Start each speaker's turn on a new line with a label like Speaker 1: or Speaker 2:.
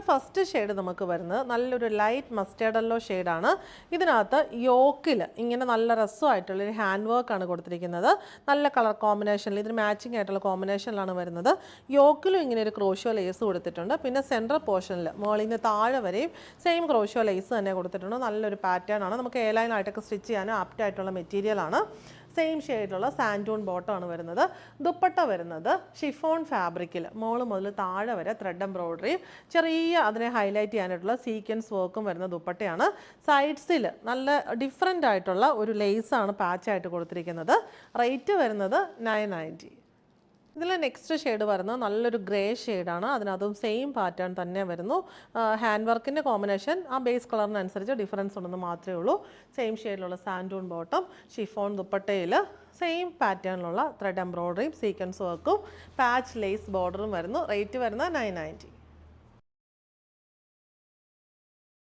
Speaker 1: First shade നമുക്ക് വരുന്നത് നല്ലൊരു ലൈറ്റ് മസ്റ്റേർഡ് യെല്ലോ ഷെയ്ഡാണ്. ഇതിനകത്ത് യോക്കിൽ ഇങ്ങനെ നല്ല രസമായിട്ടുള്ളൊരു ഹാൻഡ് വർക്കാണ് കൊടുത്തിരിക്കുന്നത്. നല്ല കളർ കോമ്പിനേഷനിൽ ഇതിന് മാച്ചിങ് ആയിട്ടുള്ള കോമ്പിനേഷനിലാണ് വരുന്നത്. യോക്കിലും ഇങ്ങനെ ഒരു ക്രോഷ്യോ ലേസ് കൊടുത്തിട്ടുണ്ട്. പിന്നെ സെൻട്രൽ പോർഷനിൽ മുകളിൽ നിന്ന് താഴെ വരെയും സെയിം ക്രോഷ്യോ ലേസ് തന്നെ കൊടുത്തിട്ടുണ്ട്. നല്ലൊരു പാറ്റേൺ ആണ്. നമുക്ക് എ ലൈൻ ആയിട്ടൊക്കെ സ്റ്റിച്ച് ചെയ്യാനും ആപ്റ്റ് ആയിട്ടുള്ള മെറ്റീരിയലാണ്. സെയിം ഷെയ്ഡിലുള്ള സാൻഡൂൺ ബോട്ടമാണ് വരുന്നത്. ദുപ്പട്ട വരുന്നത് ഷിഫോൺ ഫാബ്രിക്കിൽ മോള് മുതൽ താഴെ വരെ ത്രെഡ് എംബ്രോയ്ഡറിയും ചെറിയ അതിനെ ഹൈലൈറ്റ് ചെയ്യാനായിട്ടുള്ള സീക്വൻസ് വർക്കും വരുന്ന ദുപ്പട്ടയാണ്. സൈഡ്സിൽ നല്ല ഡിഫറെൻ്റ് ആയിട്ടുള്ള ഒരു ലേസാണ് പാച്ചായിട്ട് കൊടുത്തിരിക്കുന്നത്. റേറ്റ് വരുന്നത് 990. ഇതിൽ നെക്സ്റ്റ് ഷെയ്ഡ് വരുന്നത് നല്ലൊരു ഗ്രേ ഷെയ്ഡാണ്. അതിനകത്തും സെയിം പാറ്റേൺ തന്നെ വരുന്നു. ഹാൻഡ് വർക്കിൻ്റെ കോമ്പിനേഷൻ ആ ബേസ് കളറിനനുസരിച്ച് ഡിഫറൻസ് ഉണ്ടെന്ന് മാത്രമേ ഉള്ളൂ. സെയിം ഷെയ്ഡിലുള്ള സാൻഡൂൺ ബോട്ടം, ഷിഫോൺ ദുപ്പട്ടയിൽ സെയിം പാറ്റേണിലുള്ള ത്രെഡ് എംബ്രോയ്ഡറിയും സീക്വൻസ് വർക്കും പാച്ച് ലേസ് ബോർഡറും വരുന്നു. റേറ്റ് വരുന്നത് 990.